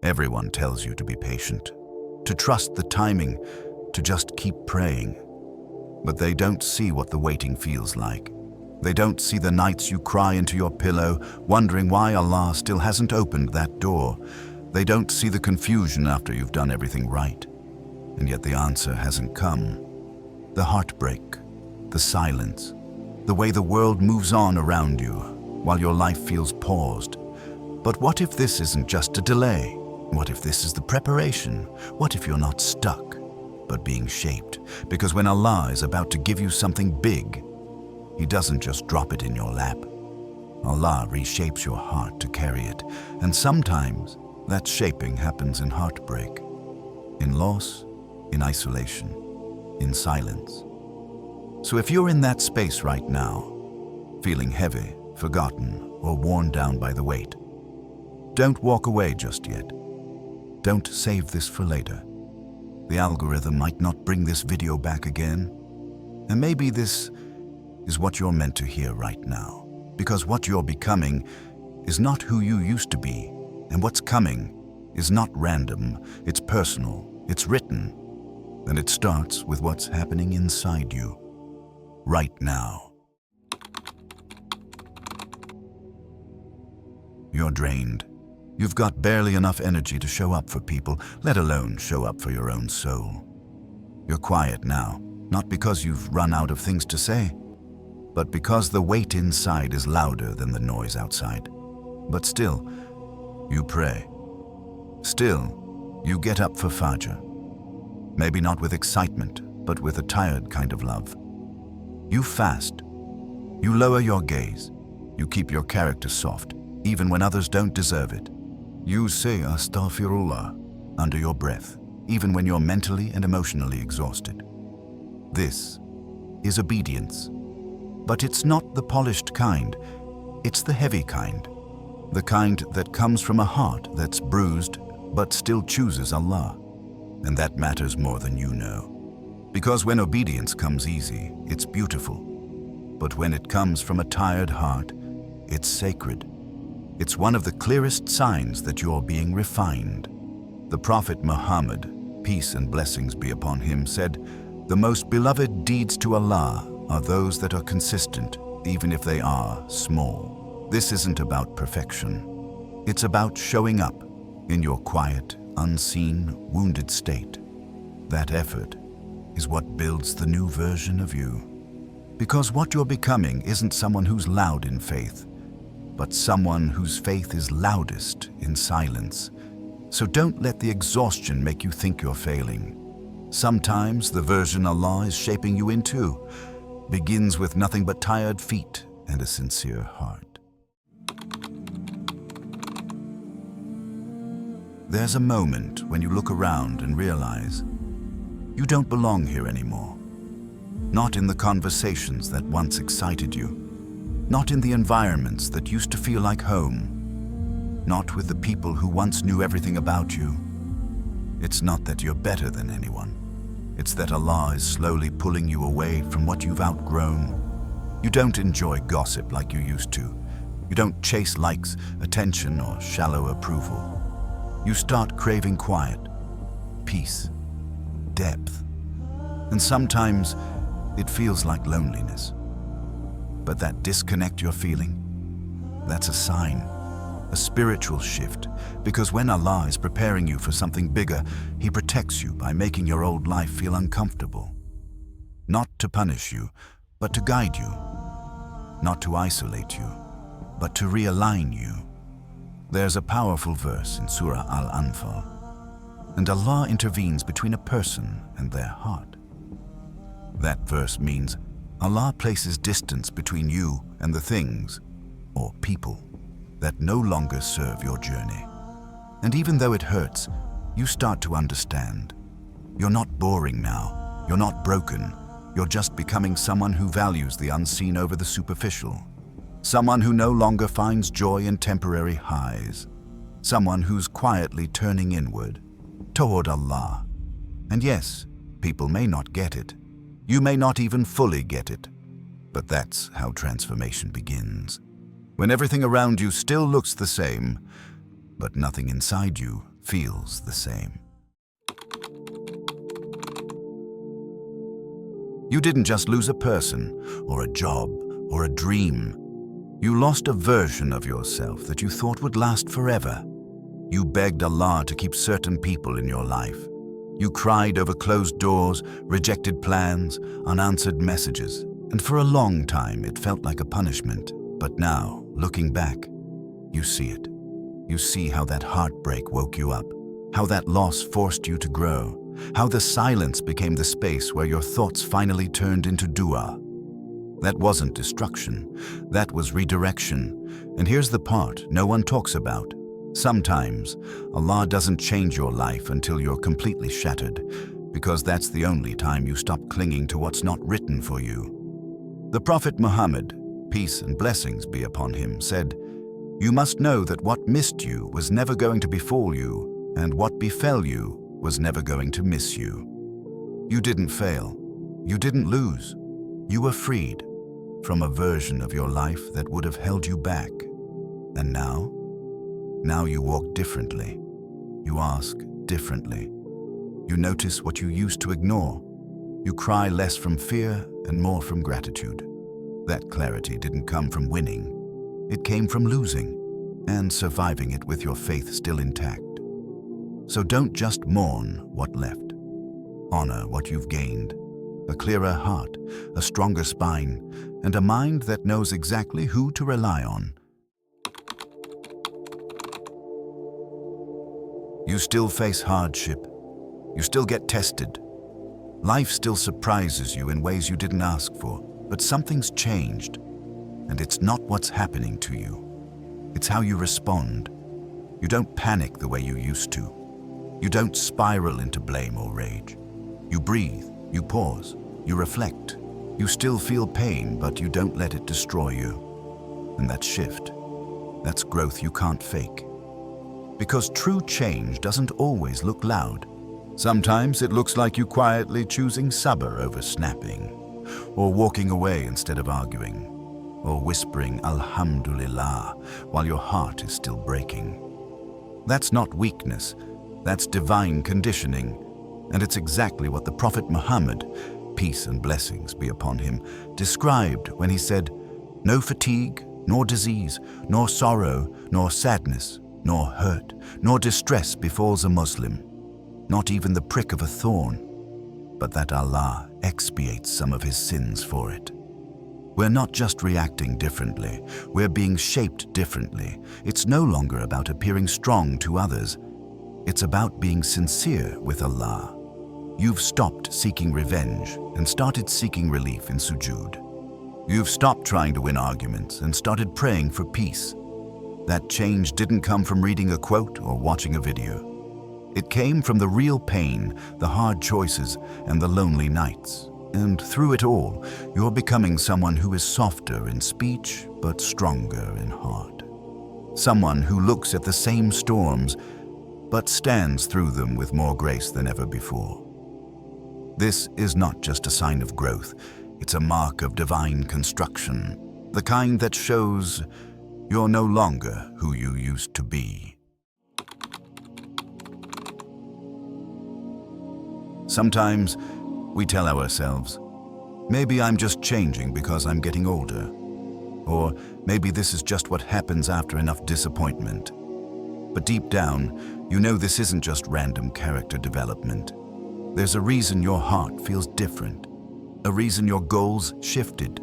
Everyone tells you to be patient, to trust the timing, to just keep praying. But they don't see what the waiting feels like. They don't see the nights you cry into your pillow, wondering why Allah still hasn't opened that door. They don't see the confusion after you've done everything right. And yet the answer hasn't come. The heartbreak, the silence, the way the world moves on around you while your life feels paused. But what if this isn't just a delay? What if this is the preparation? What if you're not stuck, but being shaped? Because when Allah is about to give you something big, He doesn't just drop it in your lap. Allah reshapes your heart to carry it. And sometimes that shaping happens in heartbreak, in loss, in isolation, in silence. So if you're in that space right now, feeling heavy, forgotten, or worn down by the weight, don't walk away just yet. Don't save this for later. The algorithm might not bring this video back again. And maybe this is what you're meant to hear right now. Because what you're becoming is not who you used to be. And what's coming is not random. It's personal. It's written. And it starts with what's happening inside you right now. You're drained. You've got barely enough energy to show up for people, let alone show up for your own soul. You're quiet now, not because you've run out of things to say, but because the weight inside is louder than the noise outside. But still, you pray. Still, you get up for Fajr. Maybe not with excitement, but with a tired kind of love. You fast. You lower your gaze. You keep your character soft, even when others don't deserve it. You say Astaghfirullah under your breath, even when you're mentally and emotionally exhausted. This is obedience. But it's not the polished kind. It's the heavy kind. The kind that comes from a heart that's bruised, but still chooses Allah. And that matters more than you know. Because when obedience comes easy, it's beautiful. But when it comes from a tired heart, it's sacred. It's one of the clearest signs that you're being refined. The Prophet Muhammad, peace and blessings be upon him, said, "The most beloved deeds to Allah are those that are consistent, even if they are small." This isn't about perfection. It's about showing up in your quiet, unseen, wounded state. That effort is what builds the new version of you. Because what you're becoming isn't someone who's loud in faith, but someone whose faith is loudest in silence. So don't let the exhaustion make you think you're failing. Sometimes the version Allah is shaping you into begins with nothing but tired feet and a sincere heart. There's a moment when you look around and realize you don't belong here anymore. Not in the conversations that once excited you. Not in the environments that used to feel like home. Not with the people who once knew everything about you. It's not that you're better than anyone. It's that Allah is slowly pulling you away from what you've outgrown. You don't enjoy gossip like you used to. You don't chase likes, attention, or shallow approval. You start craving quiet, peace, depth. And sometimes it feels like loneliness. But that disconnect you're feeling, that's a sign, a spiritual shift. Because when Allah is preparing you for something bigger, He protects you by making your old life feel uncomfortable. Not to punish you, but to guide you. Not to isolate you, but to realign you. There's a powerful verse in Surah Al-Anfal, and Allah intervenes between a person and their heart. That verse means Allah places distance between you and the things, or people, that no longer serve your journey. And even though it hurts, you start to understand. You're not boring now. You're not broken. You're just becoming someone who values the unseen over the superficial. Someone who no longer finds joy in temporary highs. Someone who's quietly turning inward, toward Allah. And yes, people may not get it. You may not even fully get it. But that's how transformation begins. When everything around you still looks the same, but nothing inside you feels the same. You didn't just lose a person, or a job, or a dream. You lost a version of yourself that you thought would last forever. You begged Allah to keep certain people in your life. You cried over closed doors, rejected plans, unanswered messages, and for a long time it felt like a punishment. But now, looking back, you see it. You see how that heartbreak woke you up, how that loss forced you to grow, how the silence became the space where your thoughts finally turned into dua. That wasn't destruction, that was redirection. And here's the part no one talks about. Sometimes, Allah doesn't change your life until you're completely shattered, because that's the only time you stop clinging to what's not written for you. The Prophet Muhammad, peace and blessings be upon him, said, "You must know that what missed you was never going to befall you, and what befell you was never going to miss you." You didn't fail. You didn't lose. You were freed from a version of your life that would have held you back. And now? Now you walk differently. You ask differently. You notice what you used to ignore. You cry less from fear and more from gratitude. That clarity didn't come from winning. It came from losing and surviving it with your faith still intact. So don't just mourn what left. Honor what you've gained. A clearer heart, a stronger spine, and a mind that knows exactly who to rely on. You still face hardship. You still get tested. Life still surprises you in ways you didn't ask for, but something's changed. And it's not what's happening to you. It's how you respond. You don't panic the way you used to. You don't spiral into blame or rage. You breathe, you pause, you reflect. You still feel pain, but you don't let it destroy you. And that shift, that's growth you can't fake. Because true change doesn't always look loud. Sometimes it looks like you quietly choosing sabr over snapping, or walking away instead of arguing, or whispering Alhamdulillah while your heart is still breaking. That's not weakness, that's divine conditioning, and it's exactly what the Prophet Muhammad, peace and blessings be upon him, described when he said, "No fatigue, nor disease, nor sorrow, nor sadness, nor hurt, nor distress befalls a Muslim, not even the prick of a thorn, but that Allah expiates some of his sins for it." We're not just reacting differently, we're being shaped differently. It's no longer about appearing strong to others. It's about being sincere with Allah. You've stopped seeking revenge and started seeking relief in sujood. You've stopped trying to win arguments and started praying for peace. That change didn't come from reading a quote or watching a video. It came from the real pain, the hard choices, and the lonely nights. And through it all, you're becoming someone who is softer in speech, but stronger in heart. Someone who looks at the same storms, but stands through them with more grace than ever before. This is not just a sign of growth, it's a mark of divine construction, the kind that shows you're no longer who you used to be. Sometimes we tell ourselves, maybe I'm just changing because I'm getting older. Or maybe this is just what happens after enough disappointment. But deep down, you know this isn't just random character development. There's a reason your heart feels different, a reason your goals shifted,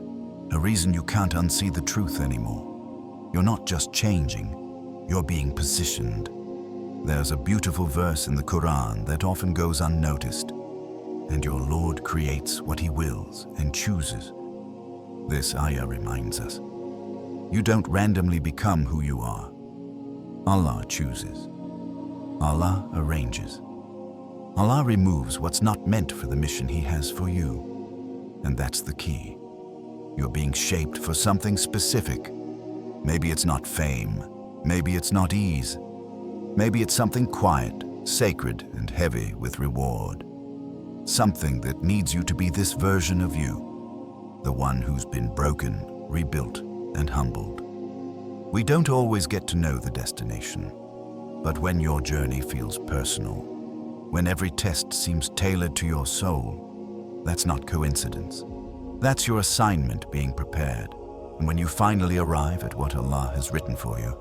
a reason you can't unsee the truth anymore. You're not just changing, you're being positioned. There's a beautiful verse in the Quran that often goes unnoticed. And your Lord creates what He wills and chooses. This ayah reminds us, you don't randomly become who you are. Allah chooses. Allah arranges. Allah removes what's not meant for the mission He has for you. And that's the key. You're being shaped for something specific. Maybe it's not fame. Maybe it's not ease. Maybe it's something quiet, sacred, and heavy with reward. Something that needs you to be this version of you, the one who's been broken, rebuilt, and humbled. We don't always get to know the destination, But when your journey feels personal, when every test seems tailored to your soul, that's not coincidence. That's your assignment being prepared. And when you finally arrive at what Allah has written for you,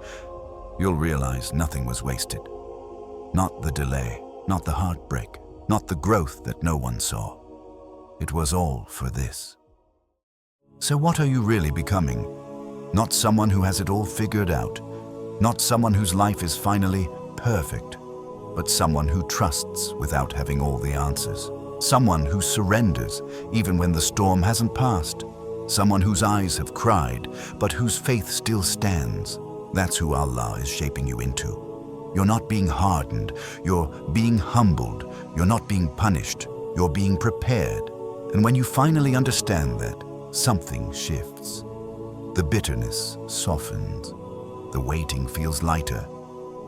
you'll realize nothing was wasted. Not the delay, not the heartbreak, not the growth that no one saw. It was all for this. So what are you really becoming? Not someone who has it all figured out, not someone whose life is finally perfect, but someone who trusts without having all the answers. Someone who surrenders even when the storm hasn't passed. Someone whose eyes have cried, but whose faith still stands. That's who Allah is shaping you into. You're not being hardened, you're being humbled. You're not being punished, you're being prepared. And when you finally understand that, something shifts. The bitterness softens. The waiting feels lighter.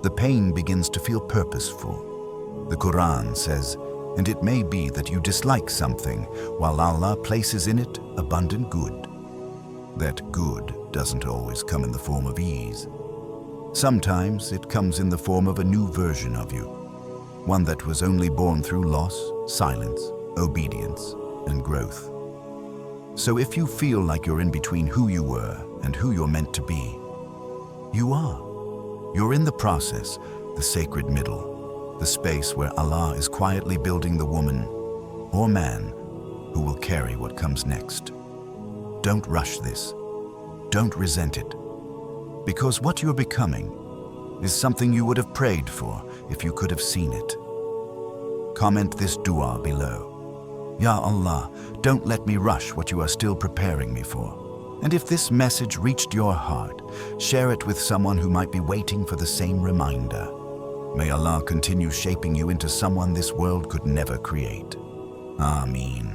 The pain begins to feel purposeful. The Quran says, "And it may be that you dislike something, while Allah places in it abundant good." That good doesn't always come in the form of ease. Sometimes it comes in the form of a new version of you, one that was only born through loss, silence, obedience, and growth. So if you feel like you're in between who you were and who you're meant to be, you are. You're in the process, the sacred middle, the space where Allah is quietly building the woman or man who will carry what comes next. Don't rush this. Don't resent it. Because what you're becoming is something you would have prayed for if you could have seen it. Comment this dua below. Ya Allah, don't let me rush what you are still preparing me for. And if this message reached your heart, share it with someone who might be waiting for the same reminder. May Allah continue shaping you into someone this world could never create. Ameen.